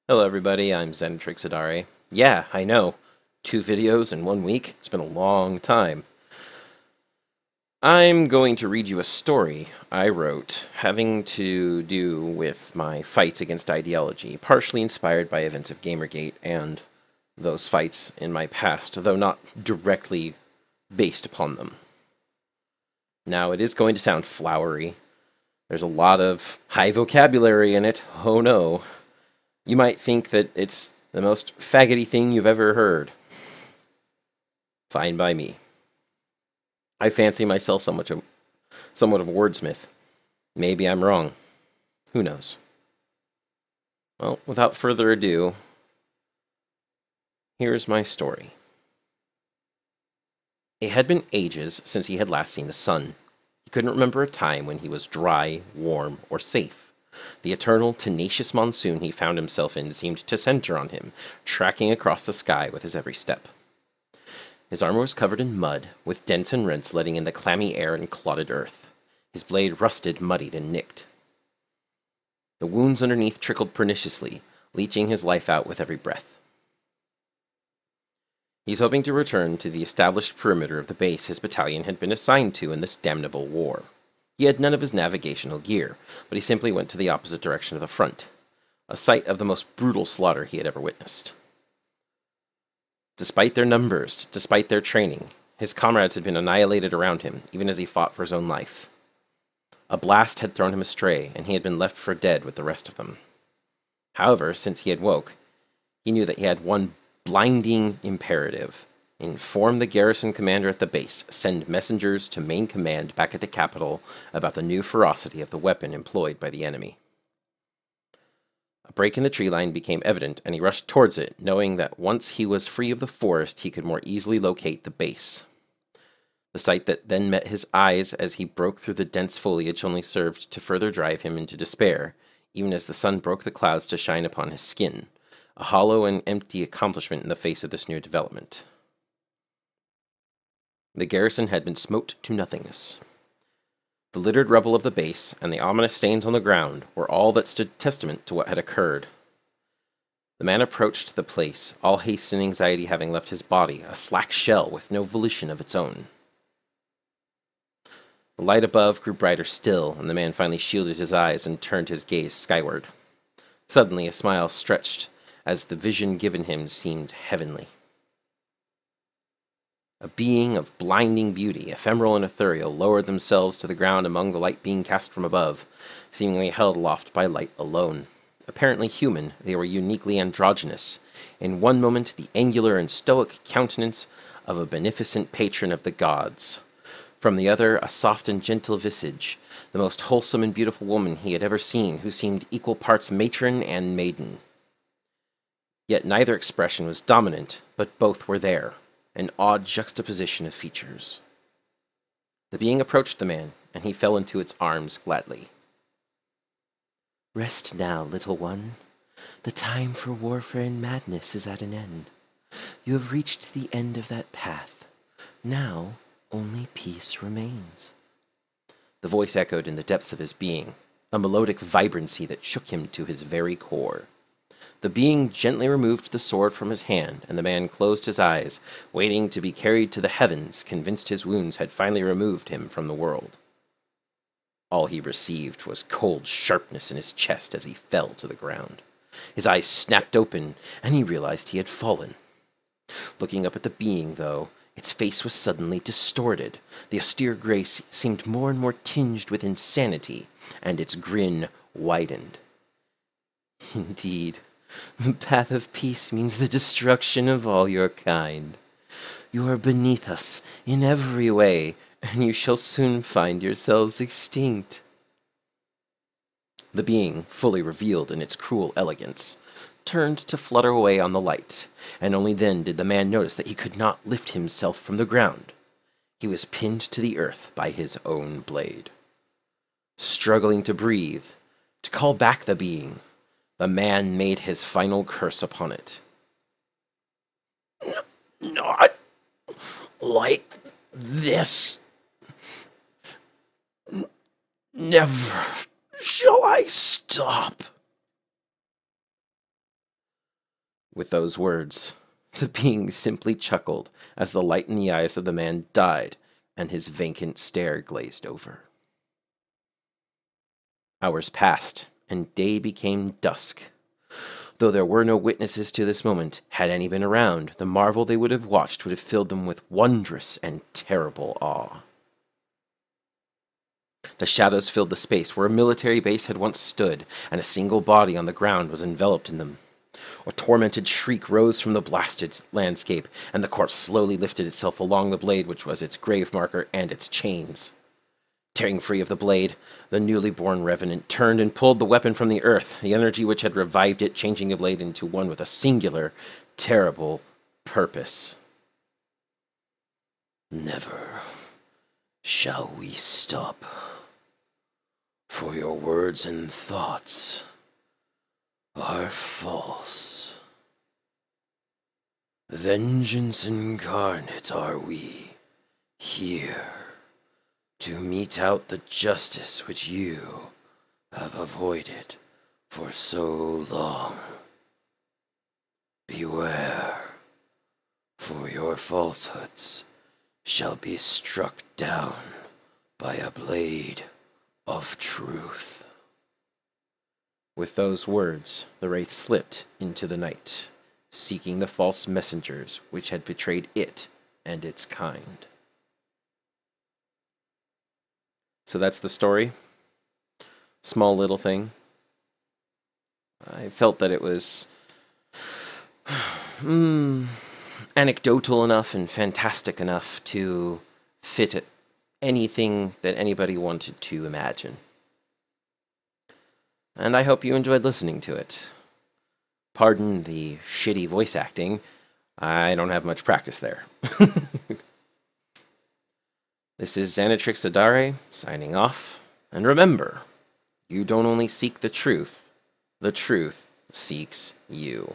Hello everybody, I'm Zentrixidare. Yeah, I know. 2 videos in 1 week? It's been a long time. I'm going to read you a story I wrote having to do with my fights against ideology, partially inspired by events of Gamergate and those fights in my past, though not directly based upon them. Now, it is going to sound flowery. There's a lot of high vocabulary in it. Oh no. You might think that it's the most faggoty thing you've ever heard. Fine by me. I fancy myself somewhat of a wordsmith. Maybe I'm wrong. Who knows? Well, without further ado, here's my story. It had been ages since he had last seen the sun. He couldn't remember a time when he was dry, warm, or safe. The eternal, tenacious monsoon he found himself in seemed to center on him, tracking across the sky with his every step. His armor was covered in mud, with dents and rents letting in the clammy air and clotted earth. His blade rusted, muddied, and nicked. The wounds underneath trickled perniciously, leeching his life out with every breath. He's hoping to return to the established perimeter of the base his battalion had been assigned to in this damnable war. He had none of his navigational gear, but he simply went to the opposite direction of the front, a sight of the most brutal slaughter he had ever witnessed. Despite their numbers, despite their training, his comrades had been annihilated around him, even as he fought for his own life. A blast had thrown him astray, and he had been left for dead with the rest of them. However, since he had woke, he knew that he had one blinding imperative: inform the garrison commander at the base, send messengers to main command back at the capital about the new ferocity of the weapon employed by the enemy. A break in the tree line became evident, and he rushed towards it, knowing that once he was free of the forest, he could more easily locate the base. The sight that then met his eyes as he broke through the dense foliage only served to further drive him into despair, even as the sun broke the clouds to shine upon his skin, a hollow and empty accomplishment in the face of this new development. The garrison had been smote to nothingness. The littered rubble of the base and the ominous stains on the ground were all that stood testament to what had occurred. The man approached the place, all haste and anxiety having left his body, a slack shell with no volition of its own. The light above grew brighter still, and the man finally shielded his eyes and turned his gaze skyward. Suddenly a smile stretched, as the vision given him seemed heavenly. A being of blinding beauty, ephemeral and ethereal, lowered themselves to the ground among the light being cast from above, seemingly held aloft by light alone. Apparently human, they were uniquely androgynous. In one moment, the angular and stoic countenance of a beneficent patron of the gods. From the other, a soft and gentle visage, the most wholesome and beautiful woman he had ever seen, who seemed equal parts matron and maiden. Yet neither expression was dominant, but both were there, an odd juxtaposition of features. The being approached the man, and he fell into its arms gladly. "Rest now, little one. The time for warfare and madness is at an end. You have reached the end of that path. Now only peace remains." The voice echoed in the depths of his being, a melodic vibrancy that shook him to his very core. The being gently removed the sword from his hand, and the man closed his eyes, waiting to be carried to the heavens, convinced his wounds had finally removed him from the world. All he received was cold sharpness in his chest as he fell to the ground. His eyes snapped open, and he realized he had fallen. Looking up at the being, though, its face was suddenly distorted. The austere grace seemed more and more tinged with insanity, and its grin widened. "Indeed, the path of peace means the destruction of all your kind. You are beneath us in every way, and you shall soon find yourselves extinct." The being, fully revealed in its cruel elegance, turned to flutter away on the light, and only then did the man notice that he could not lift himself from the ground. He was pinned to the earth by his own blade. Struggling to breathe, to call back the being, the man made his final curse upon it. "Not like this. Never shall I stop." With those words, the being simply chuckled as the light in the eyes of the man died and his vacant stare glazed over. Hours passed, and day became dusk. Though there were no witnesses to this moment, had any been around, the marvel they would have watched would have filled them with wondrous and terrible awe. The shadows filled the space where a military base had once stood, and a single body on the ground was enveloped in them. A tormented shriek rose from the blasted landscape, and the corpse slowly lifted itself along the blade which was its grave marker and its chains. Tearing free of the blade, the newly born revenant turned and pulled the weapon from the earth, the energy which had revived it changing the blade into one with a singular, terrible purpose. Never shall we stop, for your words and thoughts are false. Vengeance incarnate are we, here to mete out the justice which you have avoided for so long. Beware, for your falsehoods shall be struck down by a blade of truth. With those words, the wraith slipped into the night, seeking the false messengers which had betrayed it and its kind. So that's the story. Small little thing. I felt that it was anecdotal enough and fantastic enough to fit anything that anybody wanted to imagine. And I hope you enjoyed listening to it. Pardon the shitty voice acting. I don't have much practice there. This is Xanatrix Adare, signing off. And remember, you don't only seek the truth seeks you.